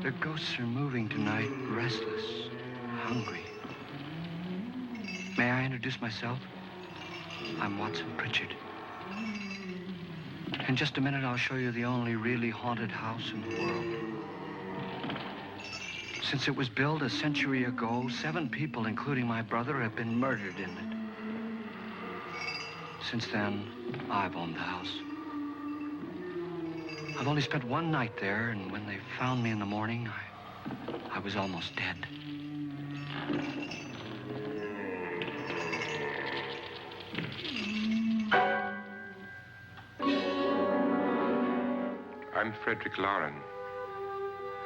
The ghosts are moving tonight, restless, hungry. May I introduce myself? I'm Watson Pritchard. In just a minute, I'll show you the only really haunted house in the world. Since it was built a century ago, 7 people, including my brother, have been murdered in it. Since then, I've owned the house. I've only spent one night there, and when they found me in the morning, I was almost dead. I'm Frederick Lauren,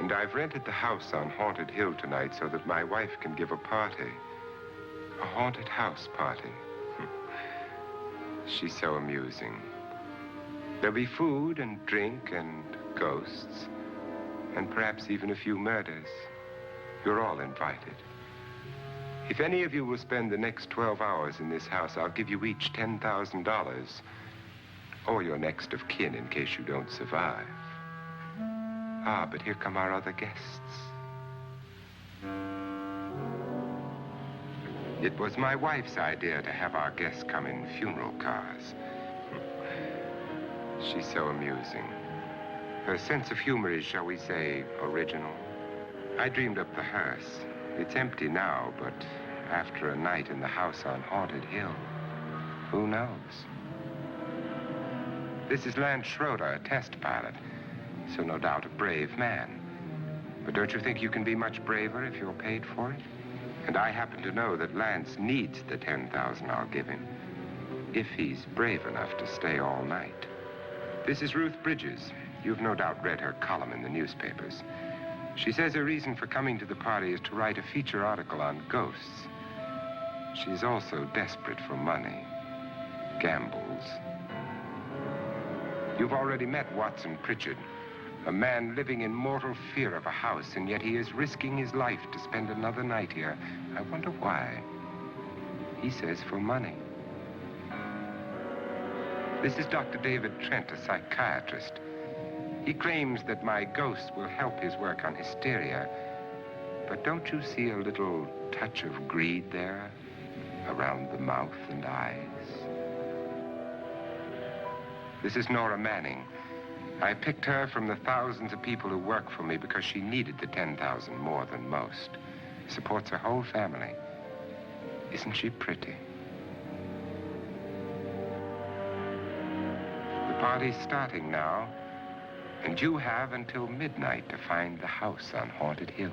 and I've rented the house on Haunted Hill tonight so that my wife can give a party. A haunted house party. She's so amusing. There'll be food and drink and ghosts, and perhaps even a few murders. You're all invited. If any of you will spend the next 12 hours in this house, I'll give you each $10,000, or your next of kin in case you don't survive. Ah, but here come our other guests. It was my wife's idea to have our guests come in funeral cars. She's so amusing. Her sense of humor is, shall we say, original. I dreamed up the hearse. It's empty now, but after a night in the house on Haunted Hill, who knows? This is Lance Schroeder, a test pilot, so no doubt a brave man. But don't you think you can be much braver if you're paid for it? And I happen to know that Lance needs the $10,000 I'll give him, if he's brave enough to stay all night. This is Ruth Bridges. You've no doubt read her column in the newspapers. She says her reason for coming to the party is to write a feature article on ghosts. She's also desperate for money. Gambles. You've already met Watson Pritchard, a man living in mortal fear of a house, and yet he is risking his life to spend another night here. I wonder why. He says for money. This is Dr. David Trent, a psychiatrist. He claims that my ghost will help his work on hysteria. But don't you see a little touch of greed there, around the mouth and eyes? This is Nora Manning. I picked her from the thousands of people who work for me because she needed the $10,000 more than most. Supports her whole family. Isn't she pretty? The party's starting now, and you have until midnight to find the house on Haunted Hill.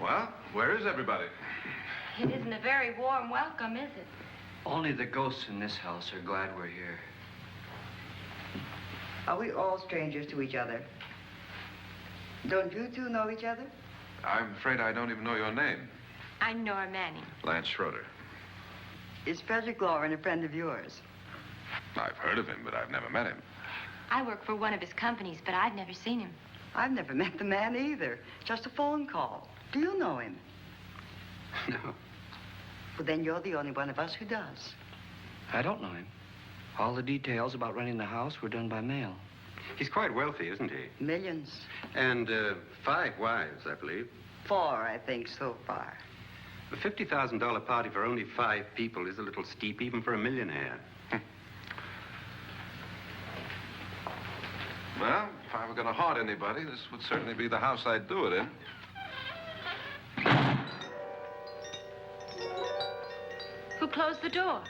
Well, where is everybody? It isn't a very warm welcome, is it? Only the ghosts in this house are glad we're here. Are we all strangers to each other? Don't you two know each other? I'm afraid I don't even know your name. I'm Nora Manning. Lance Schroeder. Is Frederick Lauren a friend of yours? I've heard of him, but I've never met him. I work for one of his companies, but I've never seen him. I've never met the man either. Just a phone call. Do you know him? No, Well, then you're the only one of us who does. I don't know him. All the details about renting the house were done by mail. He's quite wealthy, isn't he? Millions. And 5 wives, I believe. 4, I think, so far. A $50,000 party for only 5 people is a little steep, even for a millionaire. Well, if I were going to haunt anybody, this would certainly be the house I'd do it in. Who closed the door?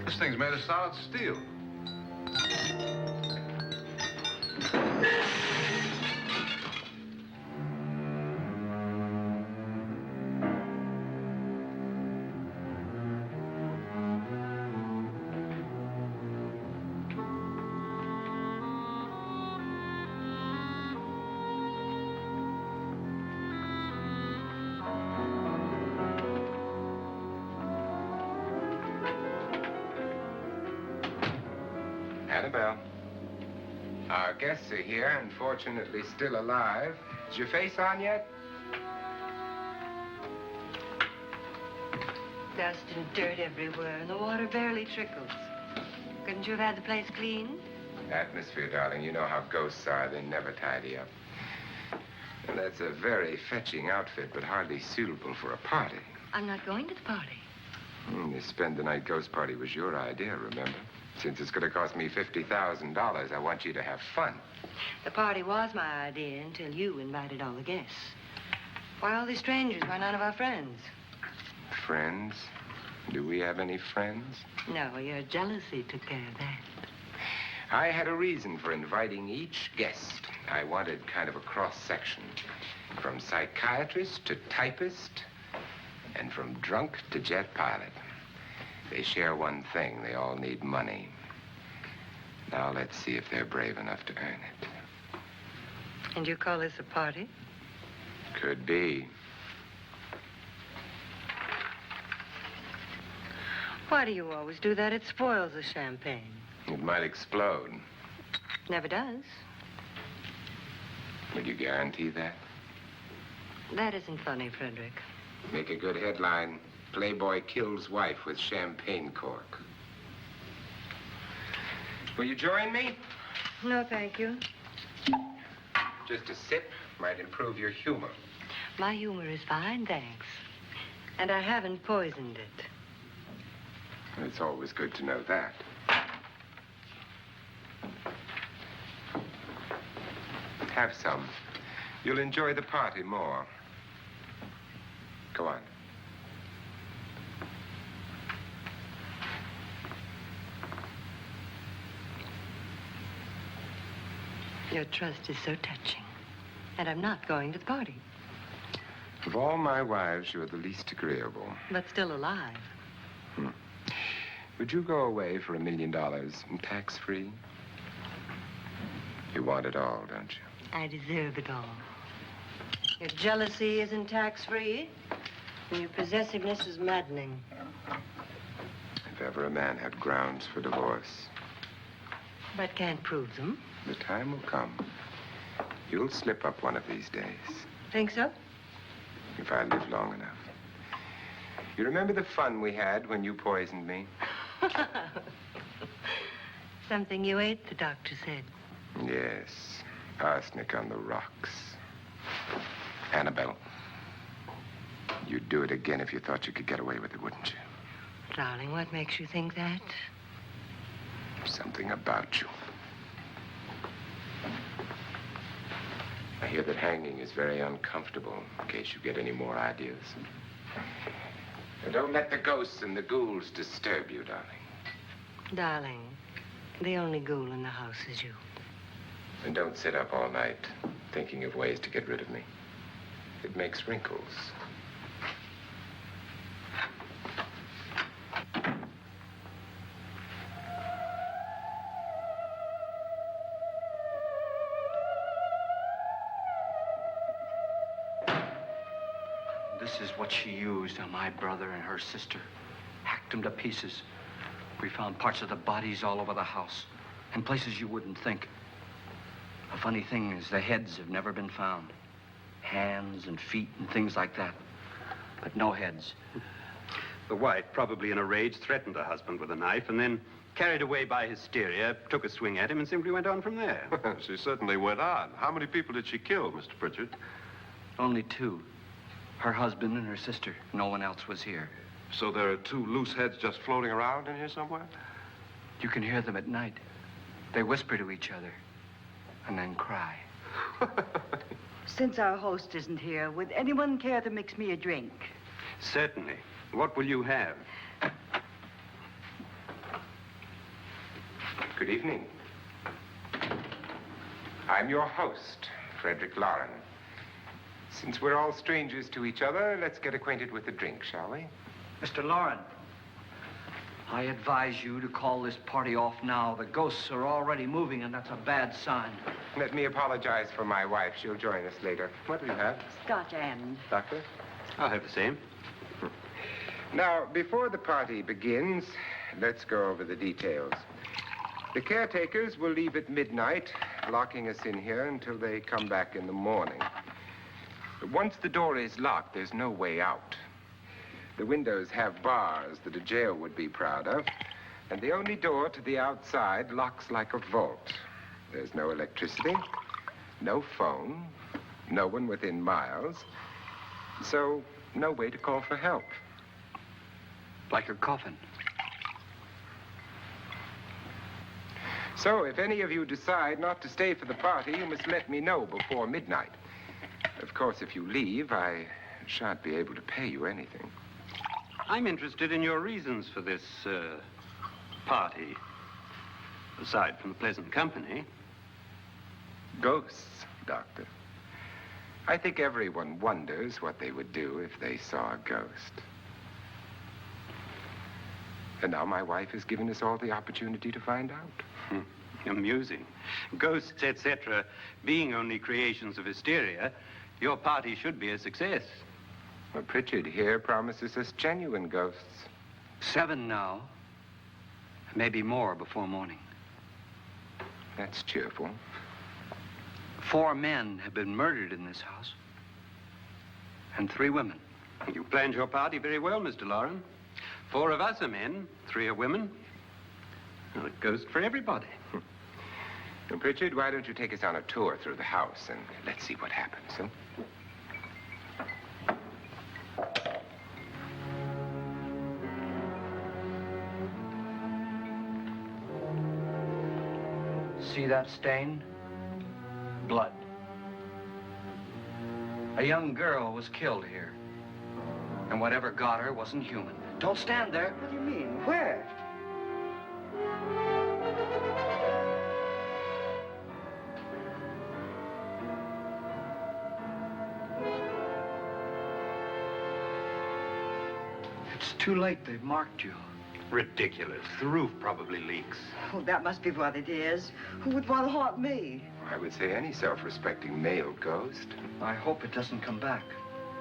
This thing's made of solid steel. Annabelle. Our guests are here, unfortunately still alive. Is your face on yet? Dust and dirt everywhere, and the water barely trickles. Couldn't you have had the place cleaned? Atmosphere, darling. You know how ghosts are. They never tidy up. And that's a very fetching outfit, but hardly suitable for a party. I'm not going to the party. The spend-the-night ghost party was your idea, remember? Since it's going to cost me $50,000, I want you to have fun. The party was my idea until you invited all the guests. Why all these strangers? Why none of our friends? Friends? Do we have any friends? No, your jealousy took care of that. I had a reason for inviting each guest. I wanted kind of a cross-section. From psychiatrist to typist, and from drunk to jet pilot. They share one thing. They all need money. Now let's see if they're brave enough to earn it. And you call this a party? Could be. Why do you always do that? It spoils the champagne. It might explode. Never does. Would you guarantee that? That isn't funny, Frederick. Make a good headline. Playboy kills wife with champagne cork. Will you join me? No, thank you. Just a sip might improve your humor. My humor is fine, thanks. And I haven't poisoned it. It's always good to know that. Have some. You'll enjoy the party more. Go on. Your trust is so touching. And I'm not going to the party. Of all my wives, you're the least agreeable. But still alive. Would you go away for $1 million tax-free? You want it all, don't you? I deserve it all. Your jealousy isn't tax-free, and your possessiveness is maddening. If ever a man had grounds for divorce, But can't prove them. the time will come. You'll slip up one of these days, Think so? if I live long enough. You remember the fun we had when you poisoned me? Something you ate, the doctor said. Yes, arsenic on the rocks. Annabelle, you'd do it again if you thought you could get away with it, wouldn't you? Darling, what makes you think that? Something about you. I hear that hanging is very uncomfortable, in case you get any more ideas. And don't let the ghosts and the ghouls disturb you, darling. Darling, the only ghoul in the house is you. And don't sit up all night thinking of ways to get rid of me. It makes wrinkles. This is what she used on my brother and her sister. Hacked them to pieces. We found parts of the bodies all over the house, in places you wouldn't think. The funny thing is the heads have never been found. Hands and feet and things like that. But no heads. The wife, probably in a rage, threatened her husband with a knife and then, carried away by hysteria, took a swing at him and simply went on from there. She certainly went on. How many people did she kill, Mr. Pritchard? Only two. Her husband and her sister. No one else was here. So there are two loose heads just floating around in here somewhere? You can hear them at night. They whisper to each other and then cry. Since our host isn't here, would anyone care to mix me a drink? Certainly. What will you have? Good evening. I'm your host, Frederick Lauren. Since we're all strangers to each other, let's get acquainted with a drink, shall we? Mr. Lauren, I advise you to call this party off now. The ghosts are already moving, and that's a bad sign. Let me apologize for my wife. She'll join us later. What do you have? Scotch and. Doctor? I'll have the same. Now, before the party begins, let's go over the details. The caretakers will leave at midnight, locking us in here until they come back in the morning. Once the door is locked, there's no way out. The windows have bars that a jail would be proud of, and the only door to the outside locks like a vault. There's no electricity, no phone, no one within miles, so no way to call for help. Like a coffin. So if any of you decide not to stay for the party, you must let me know before midnight. Of course, if you leave, I shan't be able to pay you anything. I'm interested in your reasons for this, party. Aside from the pleasant company. Ghosts, Doctor. I think everyone wonders what they would do if they saw a ghost. And now my wife has given us all the opportunity to find out. Amusing. Ghosts, etc., being only creations of hysteria, your party should be a success. Well, Pritchard here promises us genuine ghosts. 7 now. Maybe more before morning. That's cheerful. 4 men have been murdered in this house. And 3 women. You planned your party very well, Mr. Lauren. 4 of us are men, 3 are women. Well, a ghost for everybody. And Pritchard, why don't you take us on a tour through the house and let's see what happens, huh? See that stain? Blood. A young girl was killed here. And whatever got her wasn't human. Don't stand there. What do you mean? Where? It's too late. They've marked you. Ridiculous. The roof probably leaks. Oh, that must be what it is. Who would want to haunt me? I would say any self-respecting male ghost. I hope it doesn't come back.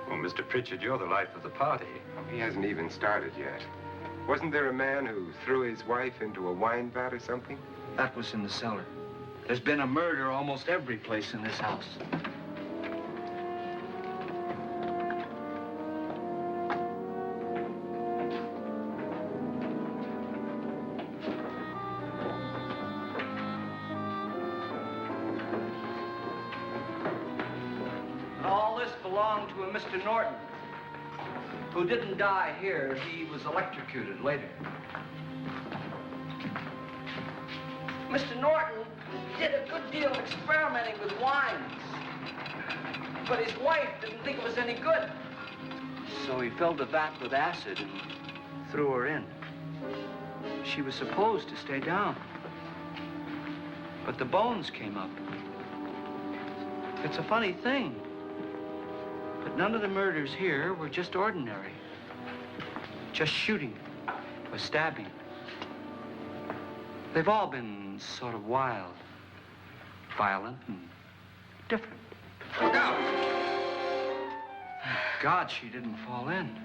Well, Mr. Pritchard, you're the life of the party. Oh, he hasn't even started yet. Wasn't there a man who threw his wife into a wine vat or something? That was in the cellar. There's been a murder almost every place in this house. All this belonged to a Mr. Norton, who didn't die here. He was electrocuted later. Mr. Norton did a good deal of experimenting with wines, but his wife didn't think it was any good. So he filled the vat with acid and threw her in. she was supposed to stay down. But the bones came up. It's a funny thing, but none of the murders here were just ordinary. Just shooting or stabbing. They've all been sort of wild, violent, and different. Look out! Thank God she didn't fall in.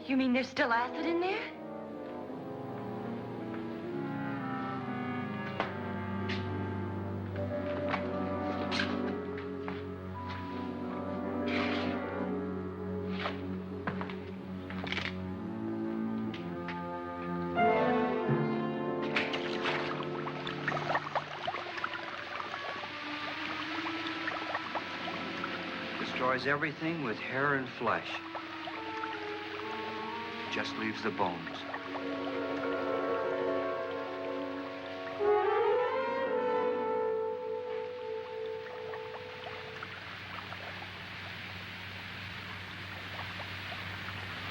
You mean there's still acid in there? Destroys everything with hair and flesh. Just leaves the bones.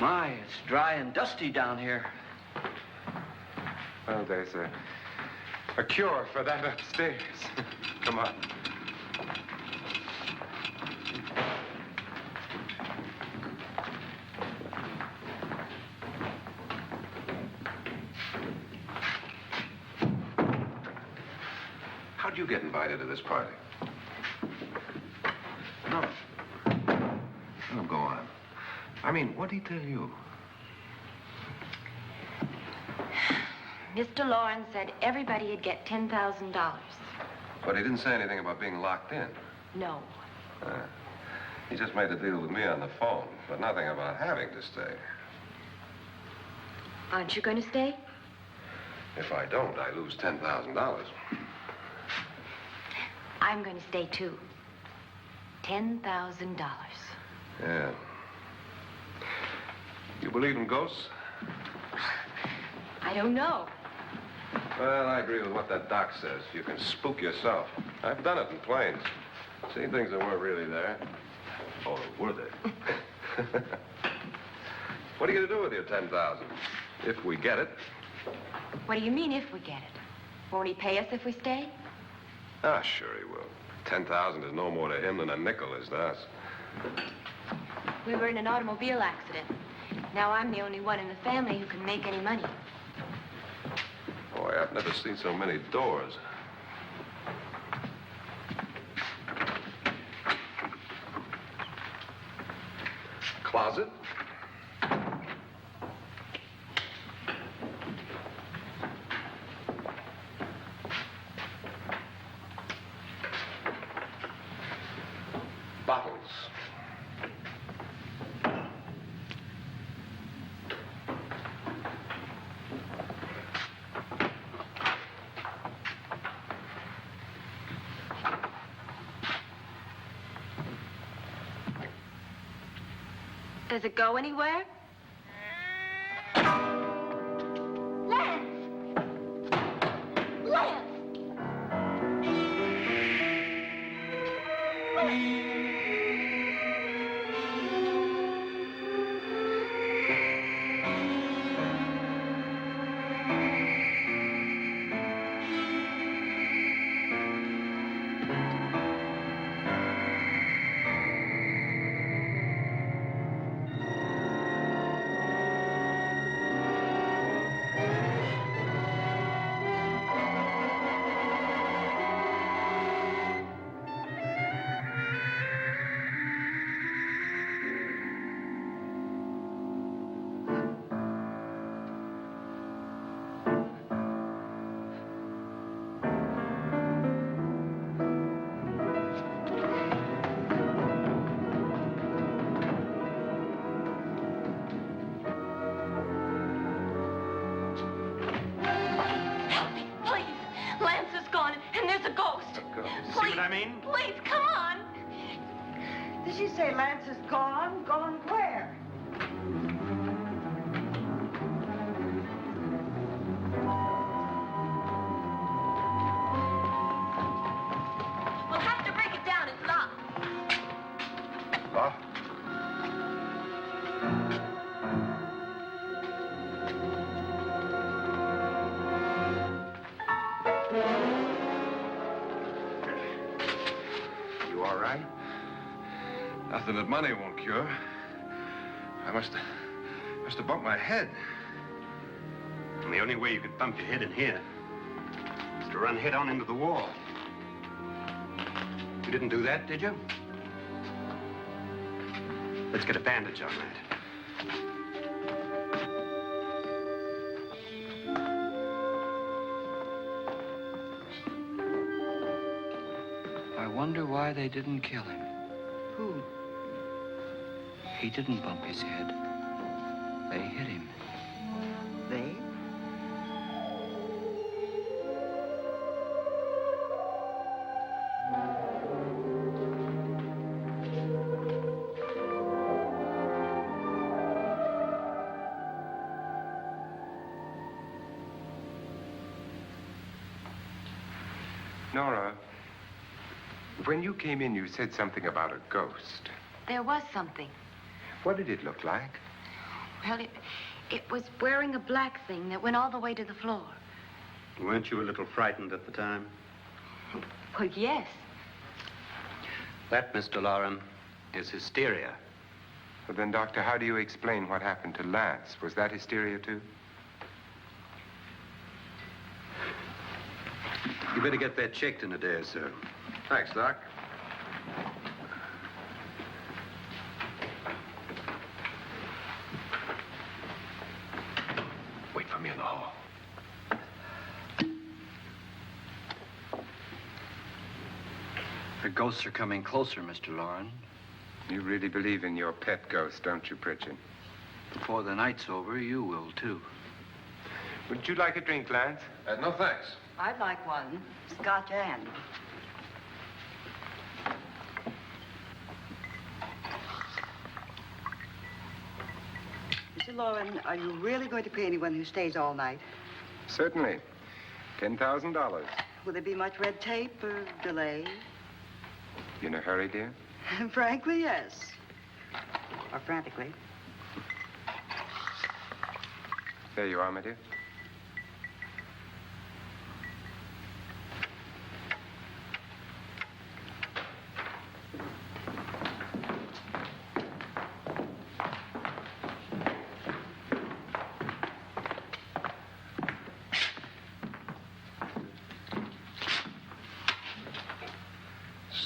My, it's dry and dusty down here. Well, there's a cure for that upstairs. Come on. How'd you get invited to this party? No. No, go on. I mean, what'd he tell you? Mr. Lawrence said everybody'd get $10,000. But he didn't say anything about being locked in. No. He just made a deal with me on the phone, but nothing about having to stay. Aren't you going to stay? If I don't, I lose $10,000. I'm going to stay, too. $10,000. Yeah. You believe in ghosts? I don't know. Well, I agree with what that doc says. You can spook yourself. I've done it in planes. Seen things that weren't really there. Or were they? What are you going to do with your $10,000? If we get it. What do you mean, if we get it? Won't he pay us if we stay? Ah, sure he will. 10,000 is no more to him than a nickel is to us. We were in an automobile accident. Now I'm the only one in the family who can make any money. Boy, I've never seen so many doors. Closet? Bottles. Does it go anywhere? Lance! Lance! See what I mean? Please, come on. Did she say Lance is gone? Gone where? We'll have to break it down. It's locked. What? Nothing that money won't cure. I must have bumped my head. And the only way you could bump your head in here is to run head on into the wall. You didn't do that, did you? Let's get a bandage on that. I wonder why they didn't kill him. Who? He didn't bump his head. They hit him. They? Nora, when you came in, you said something about a ghost. There was something. What did it look like? Well, it was wearing a black thing that went all the way to the floor. Weren't you a little frightened at the time? Well, yes. That, Mr. Loren, is hysteria. Well, then, Doctor, how do you explain what happened to Lance? Was that hysteria, too? You better get that checked in a day or so. Thanks, Doc. Wait for me in the hall. The ghosts are coming closer, Mr. Loren. You really believe in your pet ghost, don't you, Pritchard? Before the night's over, you will, too. Would you like a drink, Lance? No, thanks. I'd like one. Scotch and. Mr. Loren, are you really going to pay anyone who stays all night? Certainly. $10,000. Will there be much red tape or delay? You in a hurry, dear? Frankly, yes. Or frantically. There you are, my dear.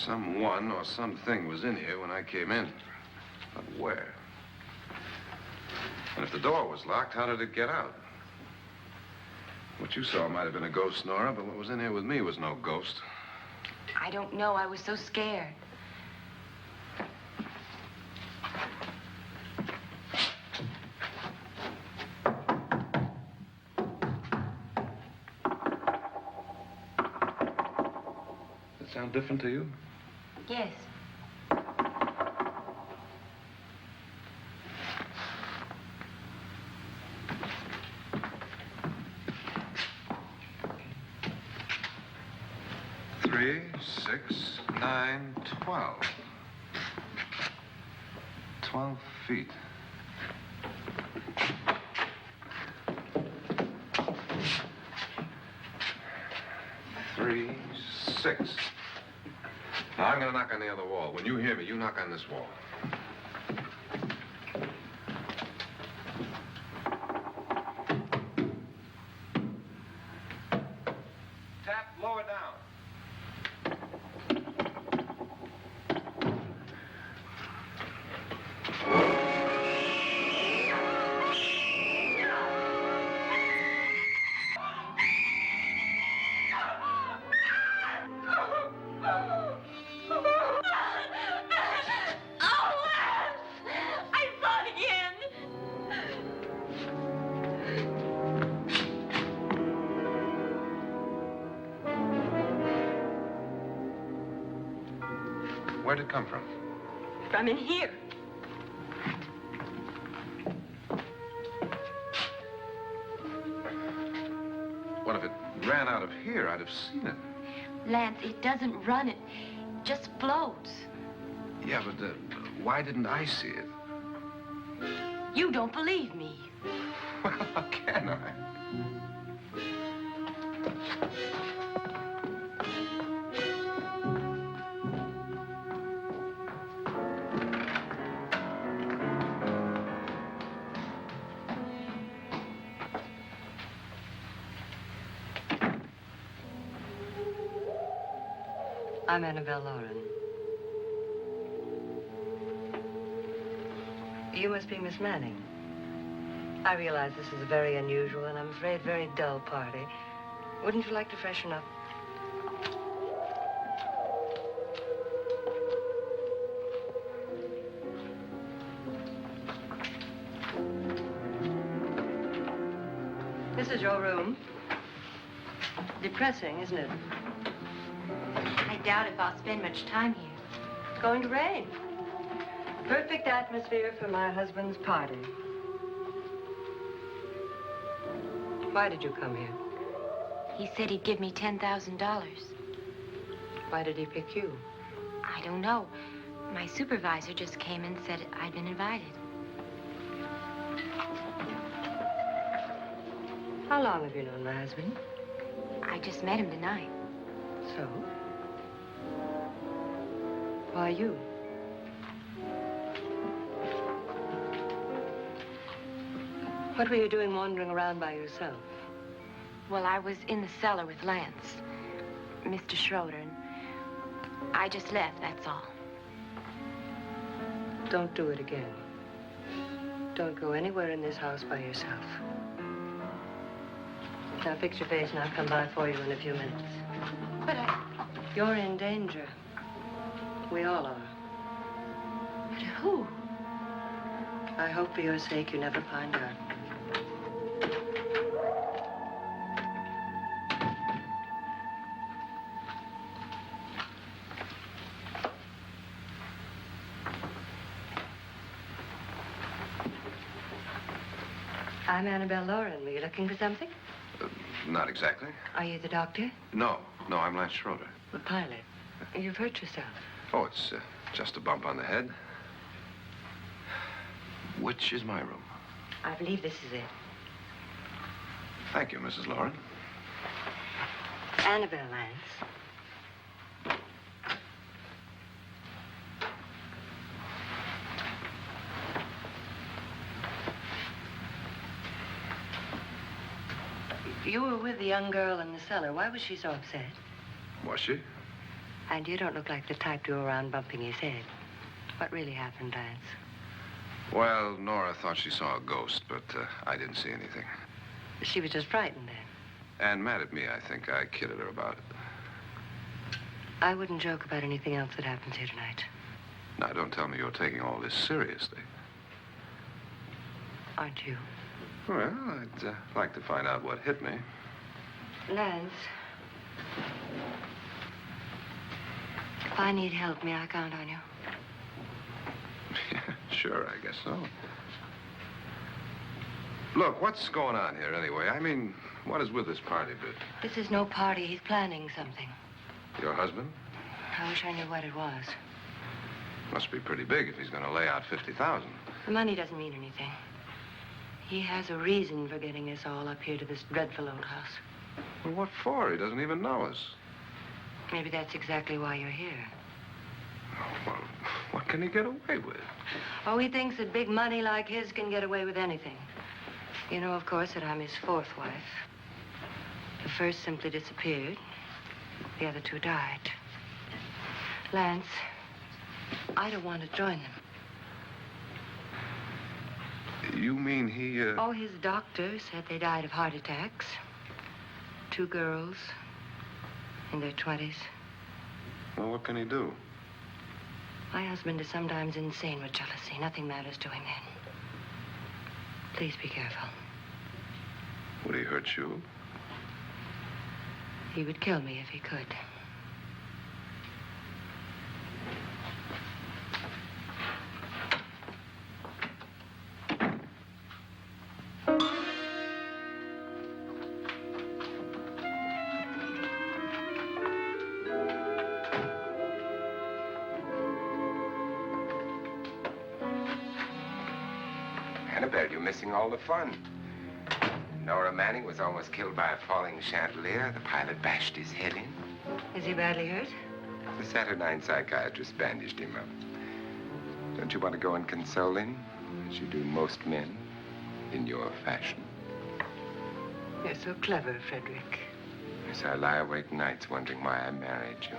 Someone or something was in here when I came in. But where? And if the door was locked, how did it get out? What you saw might have been a ghost, Nora, but what was in here with me was no ghost. I don't know. I was so scared. Does it sound different to you? Yes. Three, 6, 9, 12. 12 feet. Three, 6. Now, I'm going to knock on the other wall. When you hear me, you knock on this wall. Tap lower down. Where'd it come from? From in here. What if it ran out of here? I'd have seen it. Lance, it doesn't run. It just floats. Yeah, but why didn't I see it? You don't believe me. Well, how can I? I'm Annabelle Lauren. You must be Miss Manning. I realize this is a very unusual and I'm afraid very dull party. Wouldn't you like to freshen up? This is your room. Depressing, isn't it? I doubt if I'll spend much time here. It's going to rain. Perfect atmosphere for my husband's party. Why did you come here? He said he'd give me $10,000. Why did he pick you? I don't know. My supervisor just came and said I'd been invited. How long have you known my husband? I just met him tonight. So? Why you? What were you doing wandering around by yourself? Well, I was in the cellar with Lance, Mr. Schroeder, and I just left, that's all. Don't do it again. Don't go anywhere in this house by yourself. Now fix your face and I'll come by for you in a few minutes. But You're in danger. We all are. but who? I hope for your sake you never find out. I'm Annabelle Lauren. Were you looking for something? Not exactly. Are you the doctor? No, I'm Lance Schroeder. The pilot. You've hurt yourself. Oh, it's just a bump on the head. Which is my room? I believe this is it. Thank you, Mrs. Lauren. Annabelle Lance. You were with the young girl in the cellar. Why was she so upset? Was she? And you don't look like the type to go around bumping his head. What really happened, Lance? Well, Nora thought she saw a ghost, but I didn't see anything. She was just frightened then. And mad at me, I think. I kidded her about it. I wouldn't joke about anything else that happens here tonight. Now, don't tell me you're taking all this seriously. Aren't you? Well, I'd like to find out what hit me. Lance. If I need help, may I count on you? Sure, I guess so. Look, what's going on here anyway? I mean, what is with this party bit? This is no party. He's planning something. Your husband? I wish I knew what it was. Must be pretty big if he's going to lay out 50,000. The money doesn't mean anything. He has a reason for getting us all up here to this dreadful old house. Well, what for? He doesn't even know us. Maybe that's exactly why you're here. Oh, well, what can he get away with? Oh, he thinks that big money like his can get away with anything. You know, of course, that I'm his fourth wife. The first simply disappeared. The other two died. Lance, I don't want to join them. You mean he, Oh, his doctor said they died of heart attacks. 2 girls in their 20s. Well, what can he do? My husband is sometimes insane with jealousy. Nothing matters to him then. Please be careful. Would he hurt you? He would kill me if he could. Annabelle, you're missing all the fun. Nora Manning was almost killed by a falling chandelier. The pilot bashed his head in. Is he badly hurt? The Saturnine psychiatrist bandaged him up. Don't you want to go and console him, as you do most men, in your fashion? You're so clever, Frederick. Yes, I lie awake nights wondering why I married you.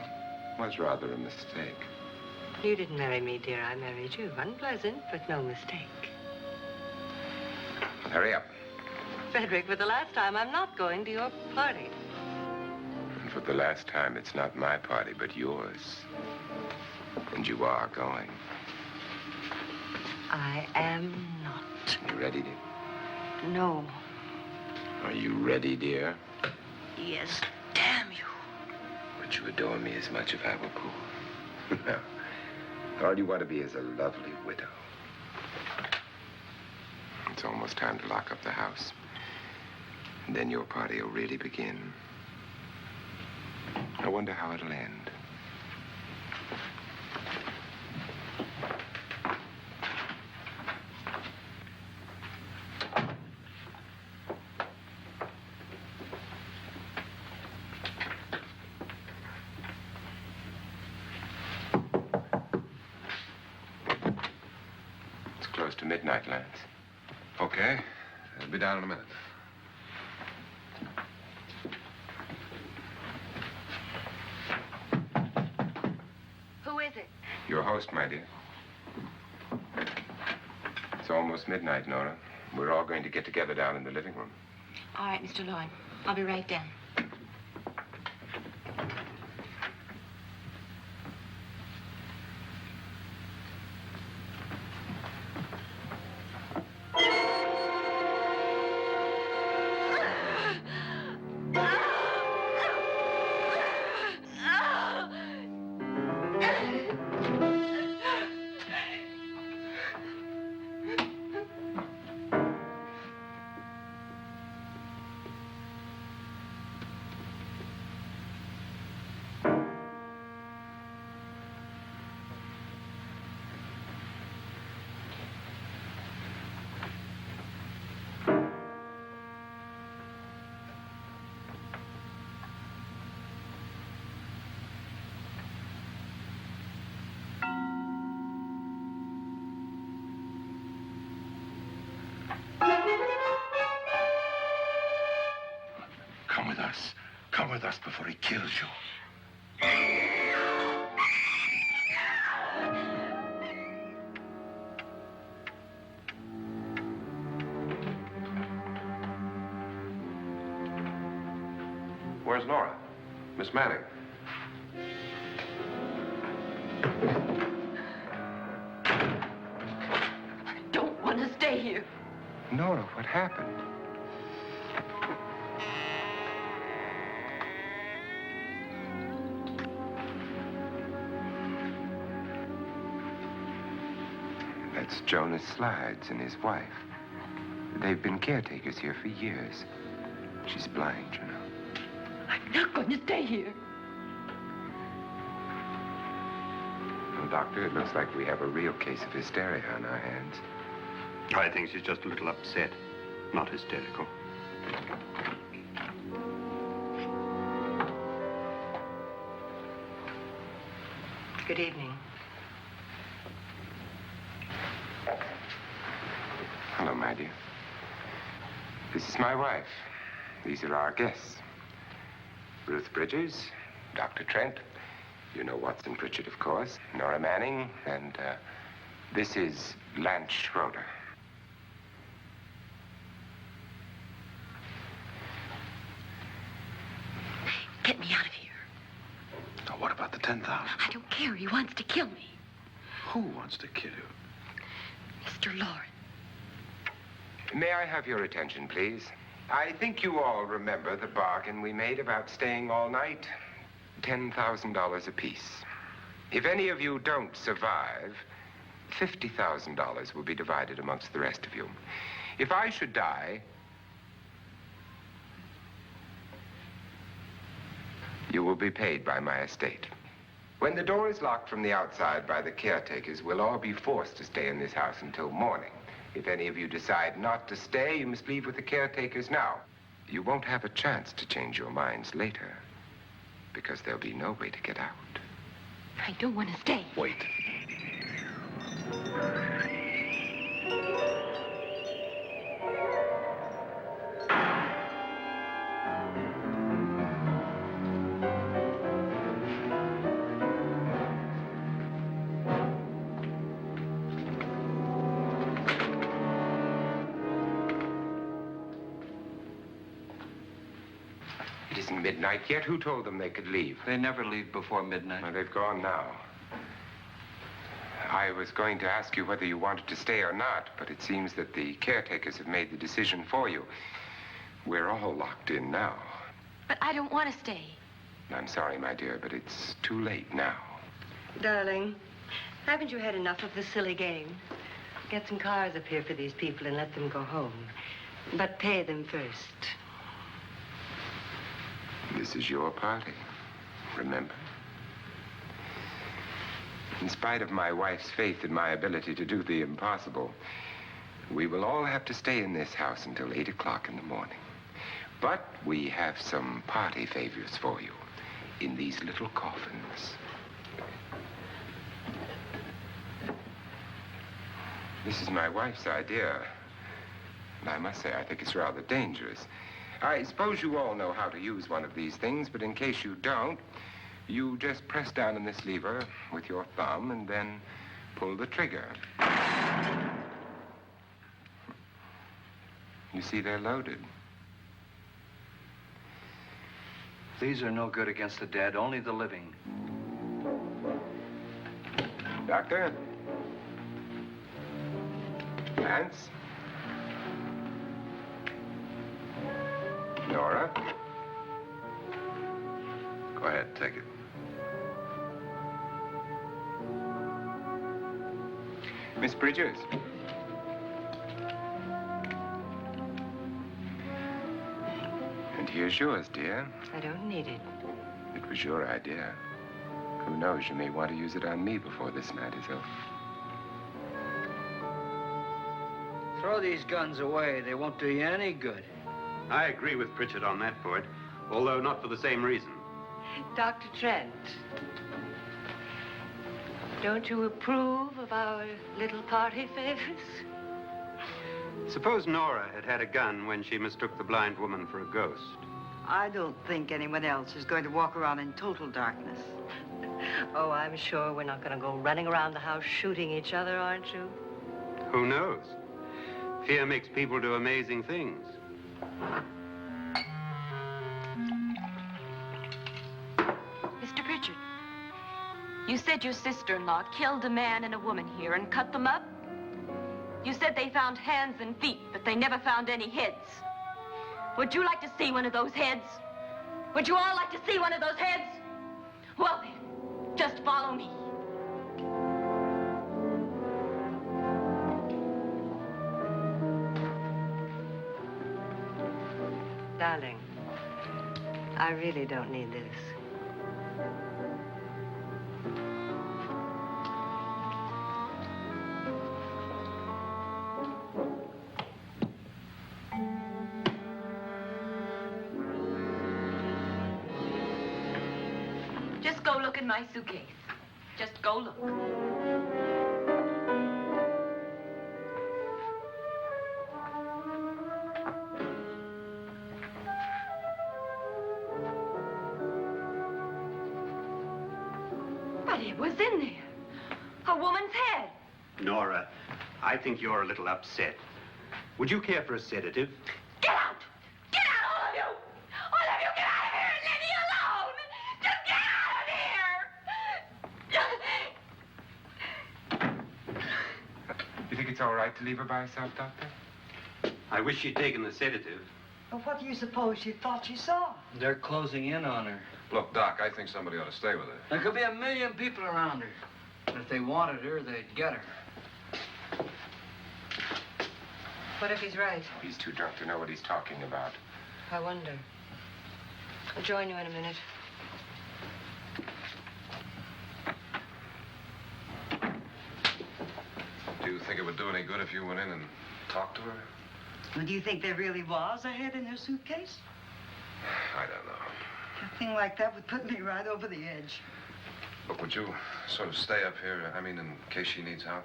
was rather a mistake. You didn't marry me, dear. I married you. Unpleasant, but no mistake. Well, hurry up. Frederick, for the last time, I'm not going to your party. And for the last time, it's not my party, but yours. And you are going. I am not. You ready, dear? No. Are you ready, dear? Yes, damn you. Would you adore me as much if I were poor? No. All you want to be is a lovely widow. It's almost time to lock up the house. And then your party will really begin. I wonder how it'll end. It's close to midnight, Lance. Okay. I'll be down in a minute. Who is it? Your host, my dear. It's almost midnight, Nora. We're all going to get together down in the living room. All right, Mr. Lloyd. I'll be right down. Come with us. Come with us before he kills you. Where's Nora? Miss Manning. I don't want to stay here. Nora, what happened? That's Jonas Slides and his wife. They've been caretakers here for years. She's blind, you know. I'm not going to stay here. Well, Doctor, it looks like we have a real case of hysteria on our hands. I think she's just a little upset, not hysterical. Good evening. Hello, my dear. This is my wife. These are our guests. Ruth Bridges, Dr. Trent. You know Watson Pritchard, of course. Nora Manning, and this is Lance Schroeder. Get me out of here. Now, what about the 10,000? I don't care. He wants to kill me. Who wants to kill you? Mr. Lauren. May I have your attention, please? I think you all remember the bargain we made about staying all night. $10,000 apiece. If any of you don't survive, $50,000 will be divided amongst the rest of you. If I should die, you will be paid by my estate. When the door is locked from the outside by the caretakers, we'll all be forced to stay in this house until morning. If any of you decide not to stay, you must leave with the caretakers now. You won't have a chance to change your minds later, because there'll be no way to get out. I don't want to stay. Wait. It isn't midnight yet. Who told them they could leave? They never leave before midnight. Well, they've gone now. I was going to ask you whether you wanted to stay or not, but it seems that the caretakers have made the decision for you. We're all locked in now. But I don't want to stay. I'm sorry, my dear, but it's too late now. Darling, haven't you had enough of the silly game? Get some cars up here for these people and let them go home. But pay them first. This is your party, remember? In spite of my wife's faith in my ability to do the impossible, we will all have to stay in this house until 8 o'clock in the morning. But we have some party favors for you in these little coffins. This is my wife's idea. And I must say, I think it's rather dangerous. I suppose you all know how to use one of these things, but in case you don't, you just press down on this lever with your thumb and then pull the trigger. You see, they're loaded. These are no good against the dead, only the living. Doctor? Lance? Nora? Go ahead, take it. Miss Bridges? And here's yours, dear. I don't need it. It was your idea. Who knows, you may want to use it on me before this night is over. Throw these guns away. They won't do you any good. I agree with Pritchard on that point, although not for the same reason. Dr. Trent, don't you approve of our little party favors? Suppose Nora had had a gun when she mistook the blind woman for a ghost. I don't think anyone else is going to walk around in total darkness. Oh, I'm sure we're not going to go running around the house shooting each other, aren't you? Who knows? Fear makes people do amazing things. Mr. Pritchard, you said your sister-in-law killed a man and a woman here and cut them up? You said they found hands and feet, but they never found any heads. Would you like to see one of those heads? Would you all like to see one of those heads? Well, then, just follow me. Darling, I really don't need this. Just go look in my suitcase. Just go look. But it was in there. A woman's head. Nora, I think you're a little upset. Would you care for a sedative? Get out! Get out, all of you! All of you, get out of here and leave me alone! Just get out of here! You think it's all right to leave her by herself, Doctor? I wish she'd taken the sedative. Well, what do you suppose she thought she saw? They're closing in on her. Look, Doc, I think somebody ought to stay with her. There could be 1,000,000 people around her. And if they wanted her, they'd get her. What if he's right? He's too drunk to know what he's talking about. I wonder. I'll join you in a minute. Do you think it would do any good if you went in and talked to her? Well, do you think there really was a head in her suitcase? I don't know. A thing like that would put me right over the edge. Look, would you sort of stay up here, I mean, in case she needs help?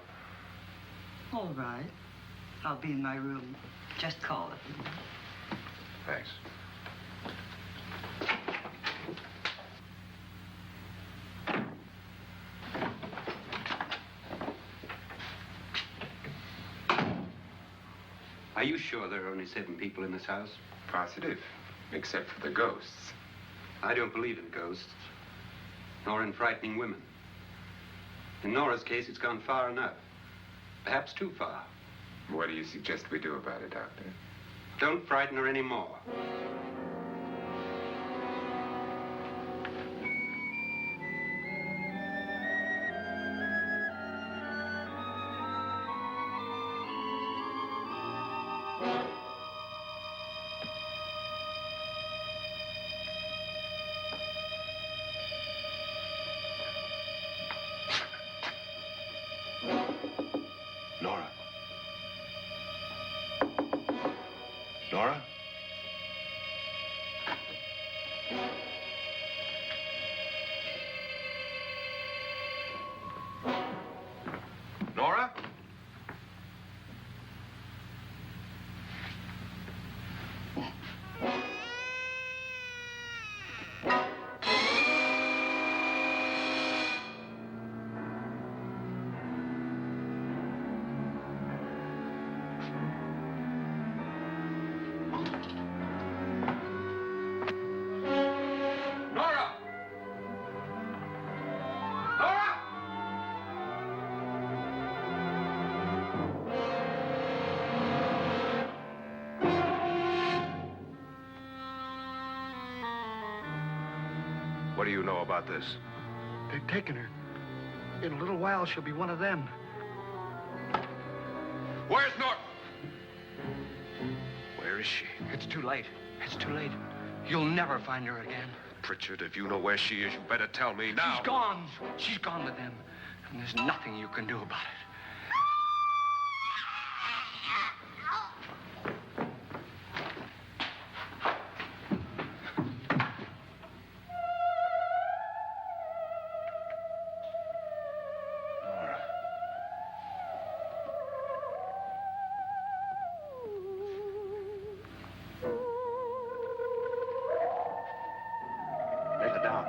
All right. I'll be in my room. Just call it. Thanks. Are you sure there are only 7 people in this house? Positive, except for the ghosts. I don't believe in ghosts, nor in frightening women. In Nora's case, it's gone far enough. Perhaps too far. What do you suggest we do about it, Doctor? Don't frighten her anymore. Nora? Nora? Nora? Nora! Nora! What do you know about this? They've taken her. In a little while, she'll be one of them. Where's Nora? Where is she? It's too late. It's too late. You'll never find her again. Pritchard, if you know where she is, you better tell me now. She's gone. She's gone with them. And there's nothing you can do about it. Nora. Lay her down.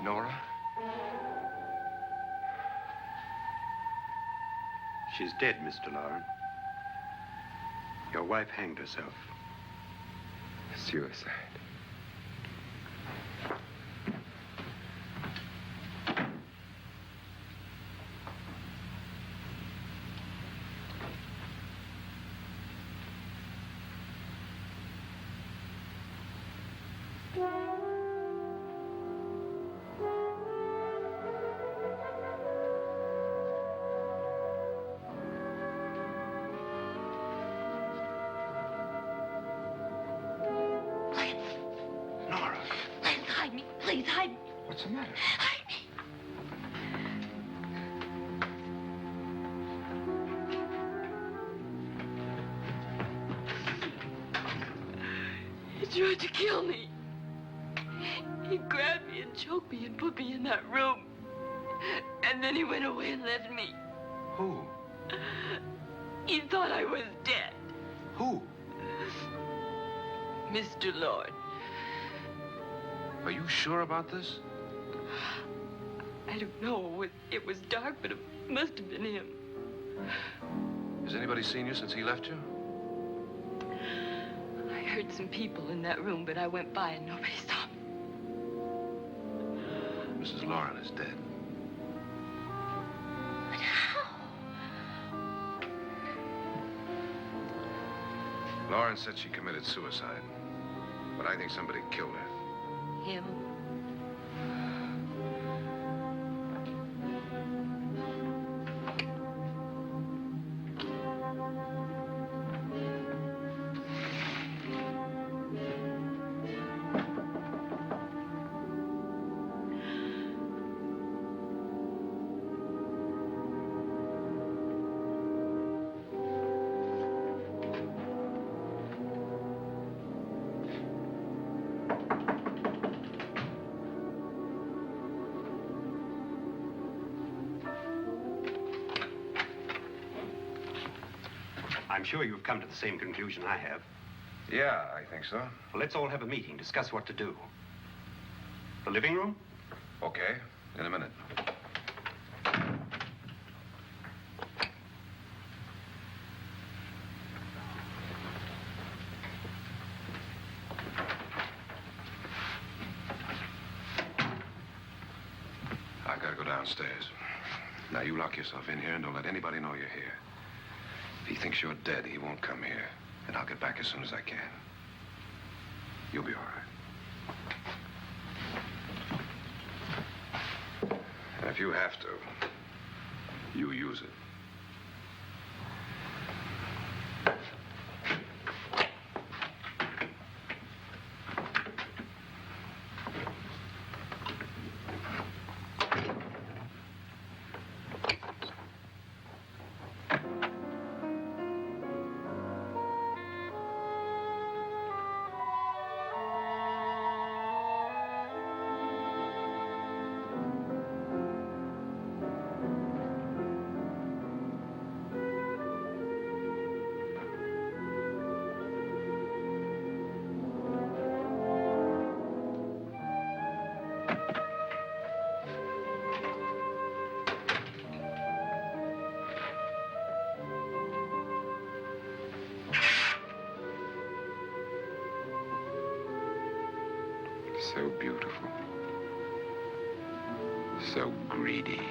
Nora? She's dead, Mr. Lauren. Your wife hanged herself. Suicide. Nora. Lance, hide me. Please, hide me. What's the matter? Hide me. He tried to kill me. He grabbed me and choked me and put me in that room. And then he went away and left me. Who? He thought I was dead. Who? Mr. Lord. Are you sure about this? I don't know. It was dark, but it must have been him. Has anybody seen you since he left you? I heard some people in that room, but I went by and nobody saw me. Mrs. Lauren is dead. But how? Lauren said she committed suicide, but I think somebody killed her. Him? I'm sure you've come to the same conclusion I have. Yeah, I think so. Well, let's all have a meeting, discuss what to do. The living room? Okay, in a minute. I gotta go downstairs. Now, you lock yourself in here and don't let anybody know you're here. If he thinks you're dead, he won't come here. And I'll get back as soon as I can. You'll be all right. And if you have to, you use it. So beautiful. So greedy.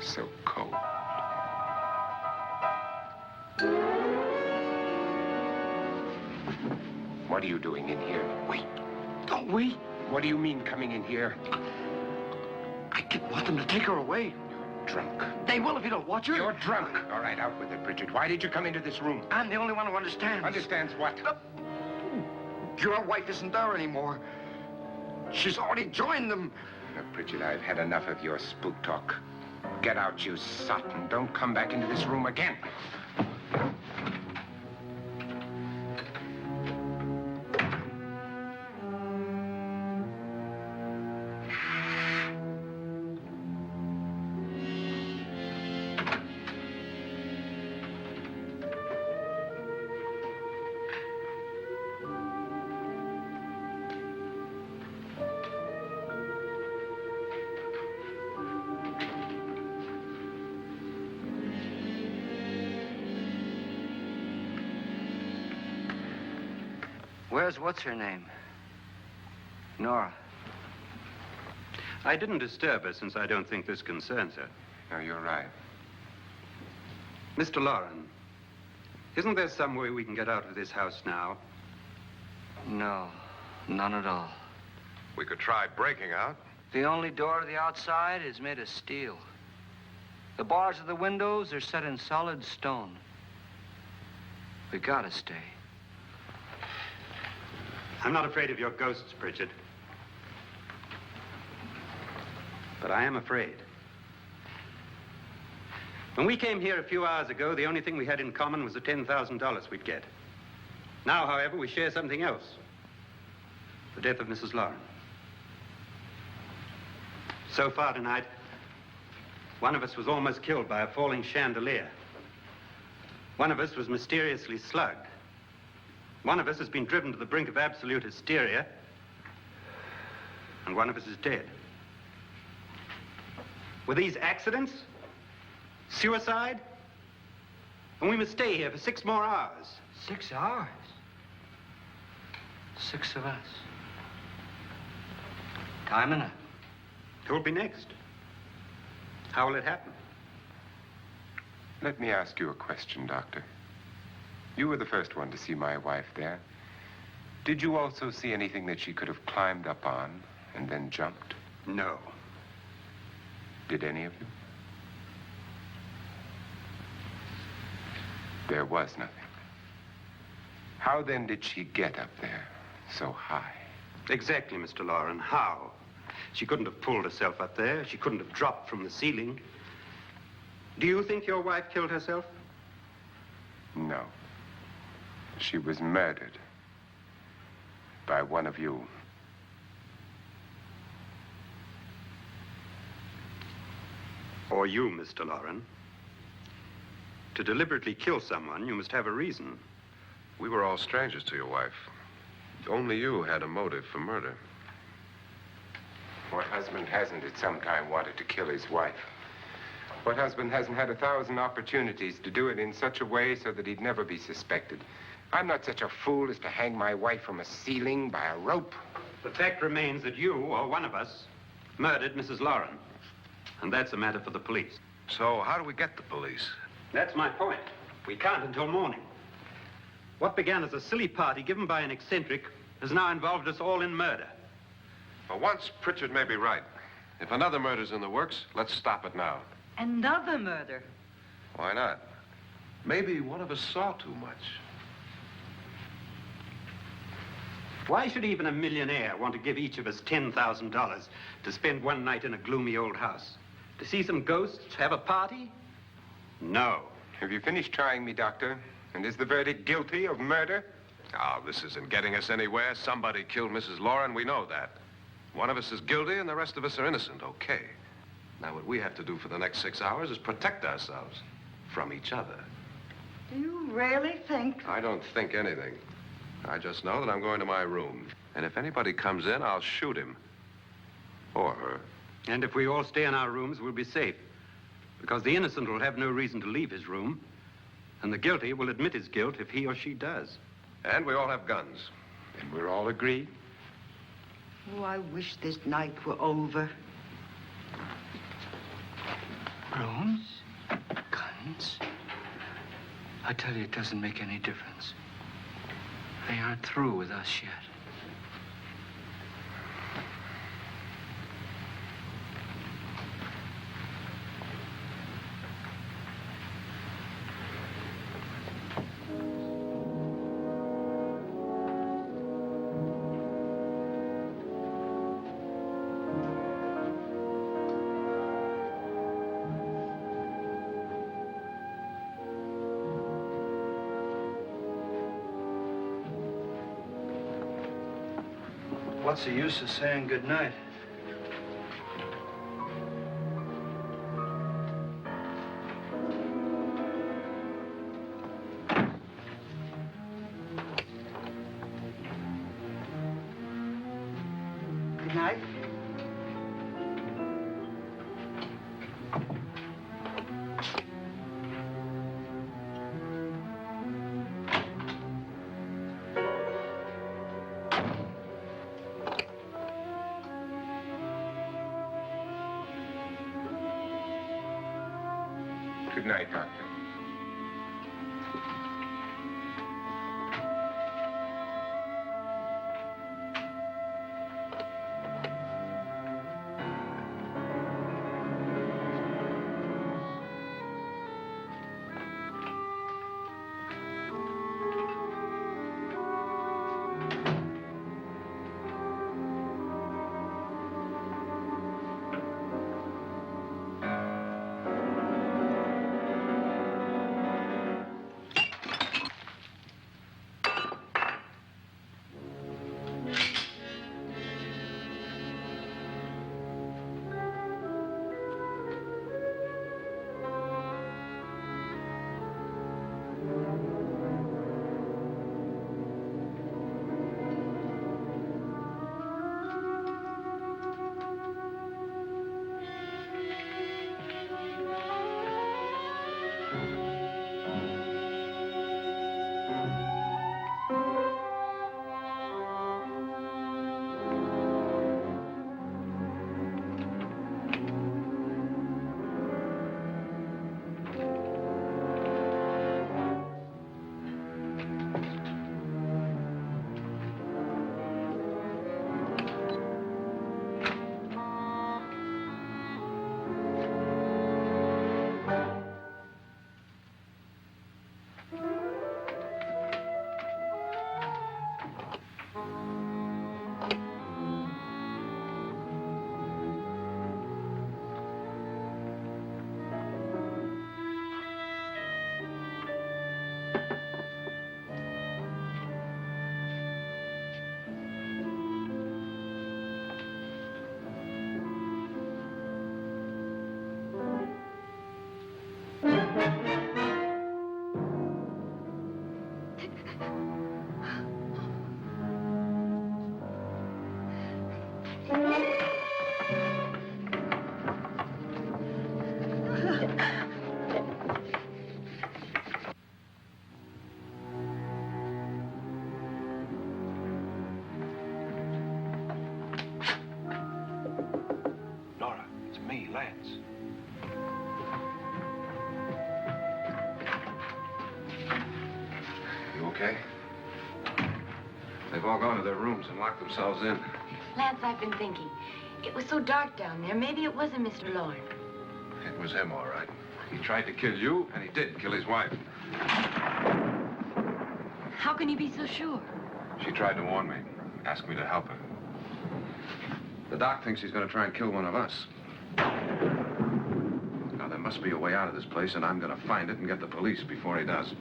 So cold. What are you doing in here? Wait. Don't wait. What do you mean coming in here? I didn't want them to take her away. Drunk. They will if you don't watch her. You're drunk. All right, out with it, Bridget. Why did you come into this room? I'm the only one who understands. Understands what? Your wife isn't there anymore. She's already joined them. Bridget, I've had enough of your spook talk. Get out, you sot, and don't come back into this room again. Where's what's-her-name? Nora. I didn't disturb her since I don't think this concerns her. No, you're right. Mr. Loren, isn't there some way we can get out of this house now? No, none at all. We could try breaking out. The only door to the outside is made of steel. The bars of the windows are set in solid stone. We gotta stay. I'm not afraid of your ghosts, Bridget. But I am afraid. When we came here a few hours ago, the only thing we had in common was the $10,000 we'd get. Now, however, we share something else. The death of Mrs. Loren. So far tonight, one of us was almost killed by a falling chandelier. One of us was mysteriously slugged. One of us has been driven to the brink of absolute hysteria, and one of us is dead. Were these accidents? Suicide? And we must stay here for 6 more hours. 6 hours? 6 of us. Time enough. Who'll be next? How will it happen? Let me ask you a question, Doctor. You were the first one to see my wife there. Did you also see anything that she could have climbed up on and then jumped? No. Did any of you? There was nothing. How then did she get up there so high? Exactly, Mr. Loren. How? She couldn't have pulled herself up there. She couldn't have dropped from the ceiling. Do you think your wife killed herself? No. She was murdered by one of you. Or you, Mr. Loren. To deliberately kill someone, you must have a reason. We were all strangers to your wife. Only you had a motive for murder. What husband hasn't at some time wanted to kill his wife? What husband hasn't had 1,000 opportunities to do it in such a way so that he'd never be suspected? I'm not such a fool as to hang my wife from a ceiling by a rope. The fact remains that you, or one of us, murdered Mrs. Lauren. And that's a matter for the police. So how do we get the police? That's my point. We can't until morning. What began as a silly party given by an eccentric has now involved us all in murder. For once, Pritchard may be right. If another murder's in the works, let's stop it now. Another murder? Why not? Maybe one of us saw too much. Why should even a millionaire want to give each of us $10,000 to spend one night in a gloomy old house? To see some ghosts, have a party? No. Have you finished trying me, Doctor? And is the verdict guilty of murder? Oh, this isn't getting us anywhere. Somebody killed Mrs. Lauren, we know that. One of us is guilty and the rest of us are innocent, okay. Now, what we have to do for the next 6 hours is protect ourselves from each other. Do you really think? I don't think anything. I just know that I'm going to my room. And if anybody comes in, I'll shoot him. Or her. And if we all stay in our rooms, we'll be safe. Because the innocent will have no reason to leave his room. And the guilty will admit his guilt if he or she does. And we all have guns. And we're all agreed? Oh, I wish this night were over. Rooms? Guns? I tell you, it doesn't make any difference. They aren't through with us yet. What's the use of saying goodnight? Good night. Good night, Doctor. okay? They've all gone to their rooms and locked themselves in. Lance, I've been thinking. It was so dark down there. Maybe it wasn't Mr. Lorne. It was him, all right. He tried to kill you, and he did kill his wife. How can you be so sure? She tried to warn me, asked me to help her. The doc thinks he's going to try and kill one of us. Now, there must be a way out of this place, and I'm going to find it and get the police before he does.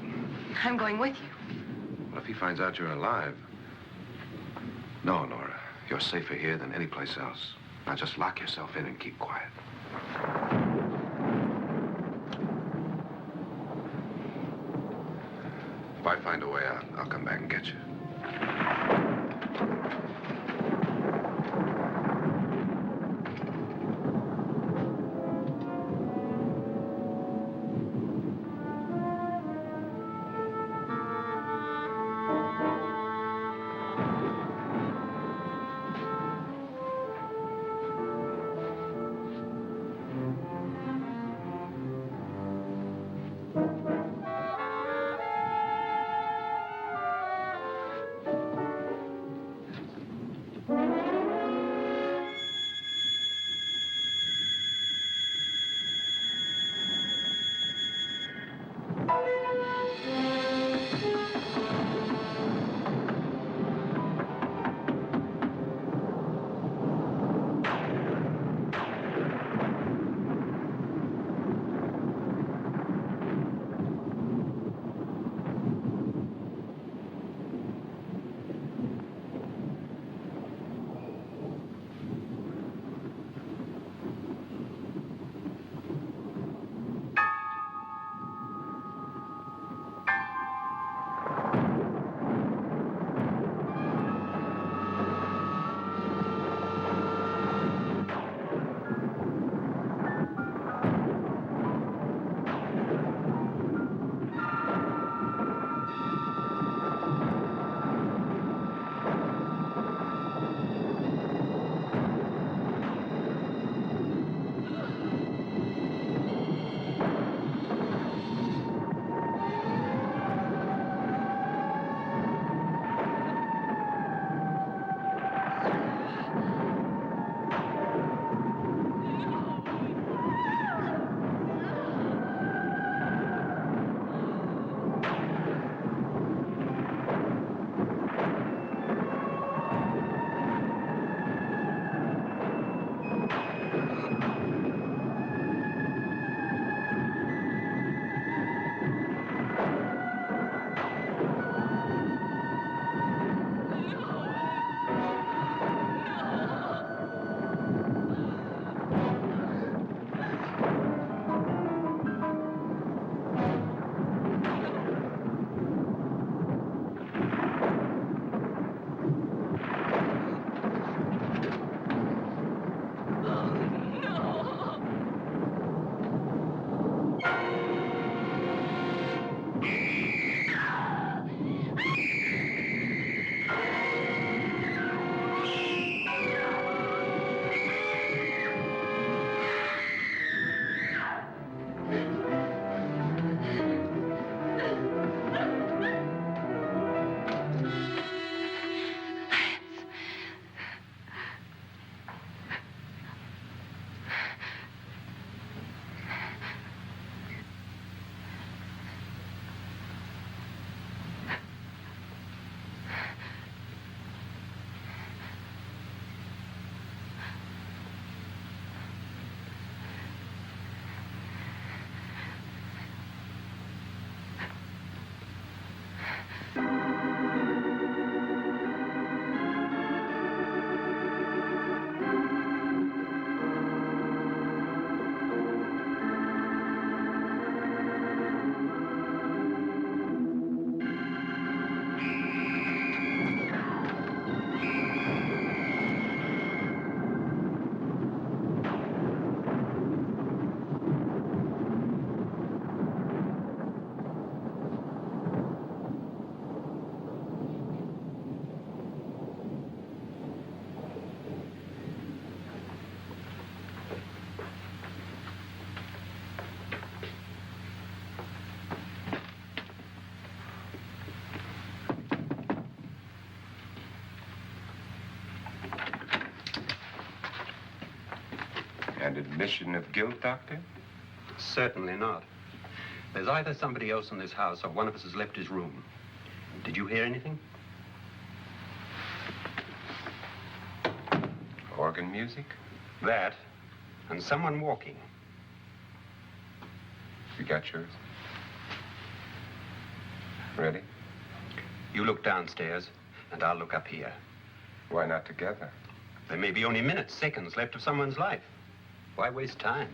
I'm going with you. Well, if he finds out you're alive... No, Nora. You're safer here than any place else. Now, just lock yourself in and keep quiet. If I find a way out, I'll come back and get you. admission of guilt, Doctor? Certainly not. There's either somebody else in this house or one of us has left his room. Did you hear anything? Organ music? That, and someone walking. You got yours? Ready? You look downstairs, and I'll look up here. Why not together? There may be only minutes, seconds left of someone's life. Why waste time?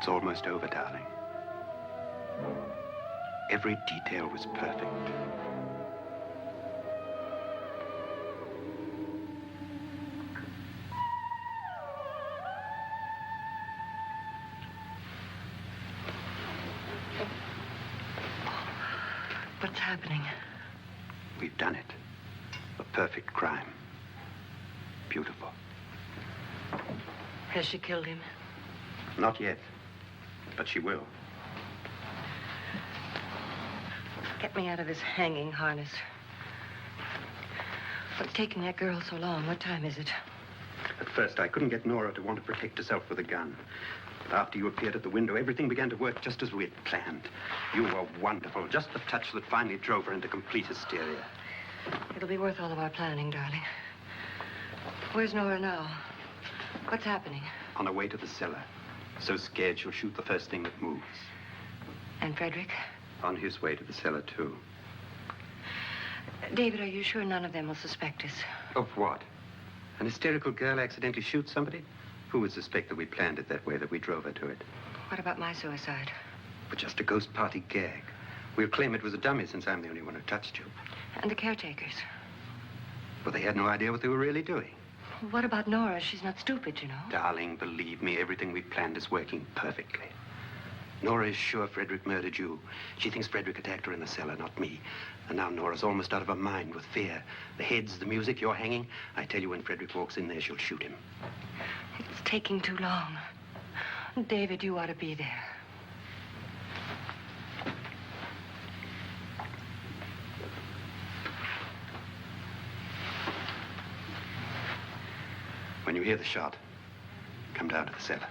It's almost over, darling. Every detail was perfect. What's happening? We've done it. A perfect crime. Beautiful. Has she killed him? Not yet, but she will. Get me out of this hanging harness. What's taking that girl so long? What time is it? At first, I couldn't get Nora to want to protect herself with a gun. But after you appeared at the window, everything began to work just as we had planned. You were wonderful. Just the touch that finally drove her into complete hysteria. It'll be worth all of our planning, darling. Where's Nora now? What's happening? On her way to the cellar. So scared she'll shoot the first thing that moves. And Frederick? On his way to the cellar, too. David, are you sure none of them will suspect us? Of what? An hysterical girl accidentally shoots somebody? Who would suspect that we planned it that way, that we drove her to it? What about my suicide? But just a ghost party gag. We'll claim it was a dummy since I'm the only one who touched you. And the caretakers? Well, they had no idea what they were really doing. What about Nora? She's not stupid, you know. Darling, believe me, everything we planned is working perfectly. Nora is sure Frederick murdered you. She thinks Frederick attacked her in the cellar, not me. And now Nora's almost out of her mind with fear. The heads, the music, you're hanging. I tell you, when Frederick walks in there, she'll shoot him. It's taking too long. David, you ought to be there. When you hear the shot, come down to the cellar.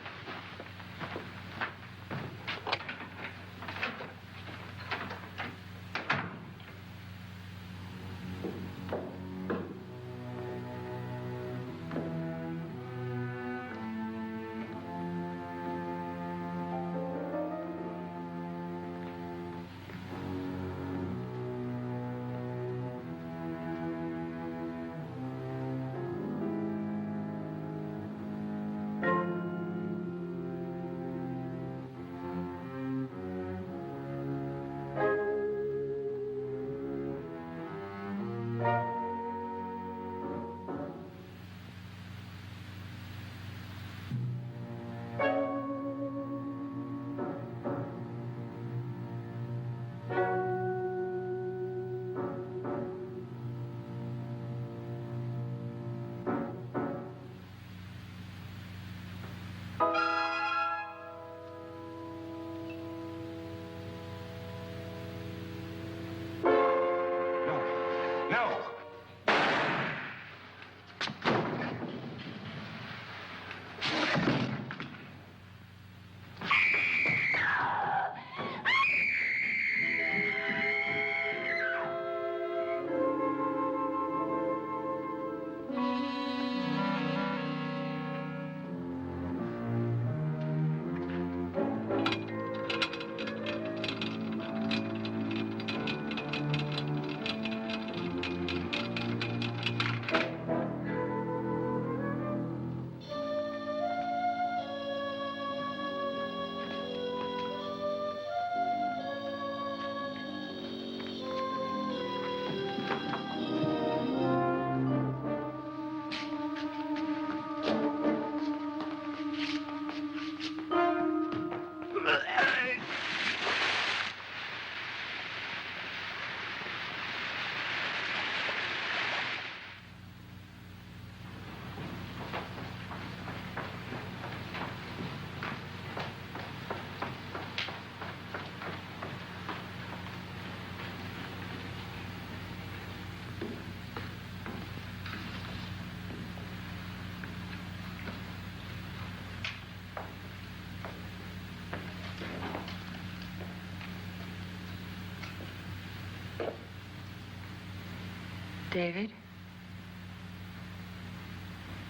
David?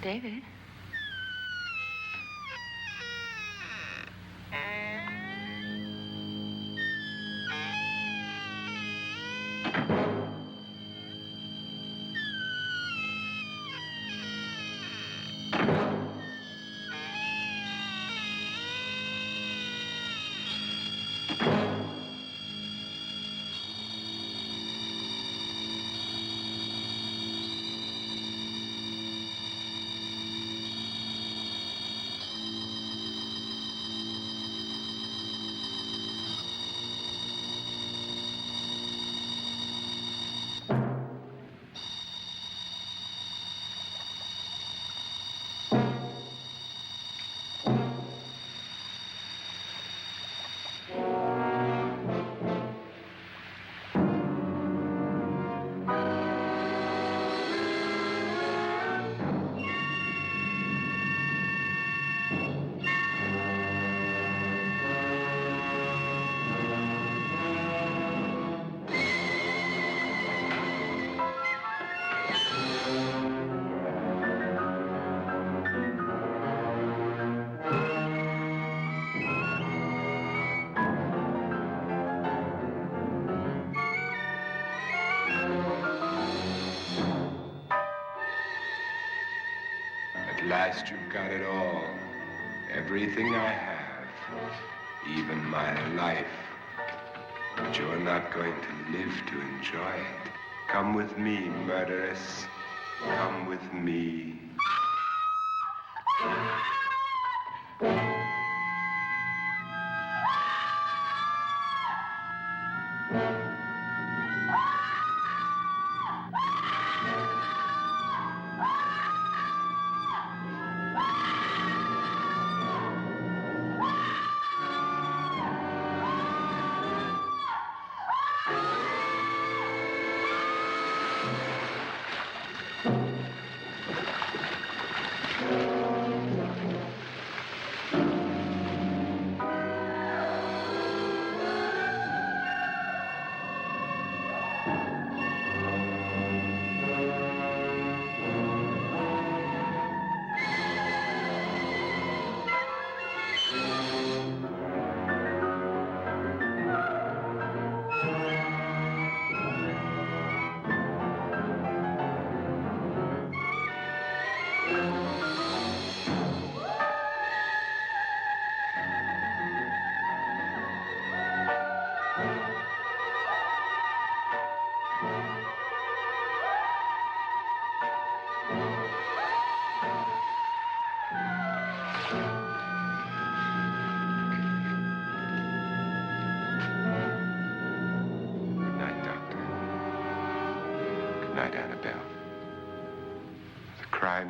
David? At last you've got it all. Everything I have. Even my life. But you're not going to live to enjoy it. Come with me, murderess. Come with me.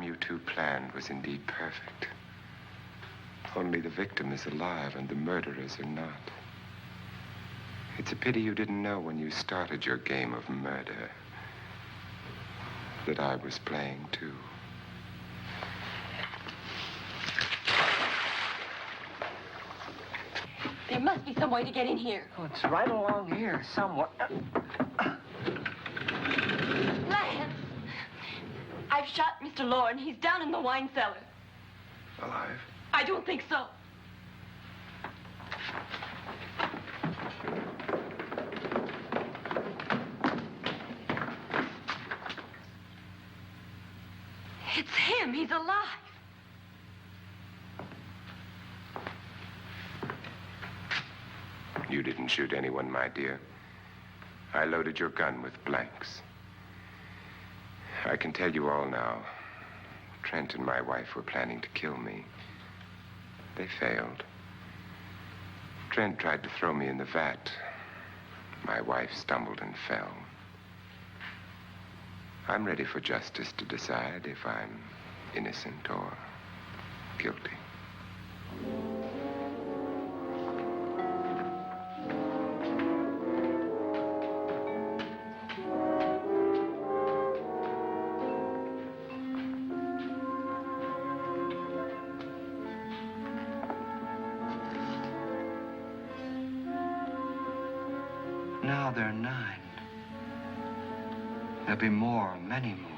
You two planned was indeed perfect. Only the victim is alive and the murderers are not. It's a pity you didn't know when you started your game of murder that I was playing too. There must be some way to get in here. Oh, it's right along here somewhere. Lance! I've shot Mr. Lorne. He's down in the wine cellar. Alive? I don't think so. It's him. He's alive. You didn't shoot anyone, my dear. I loaded your gun with blanks. I can tell you all now. Trent and my wife were planning to kill me. They failed. Trent tried to throw me in the vat. My wife stumbled and fell. I'm ready for justice to decide if I'm innocent or guilty. Now there are 9. There'll be more, many more.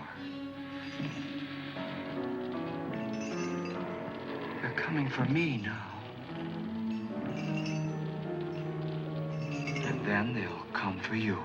They're coming for me now. And then they'll come for you.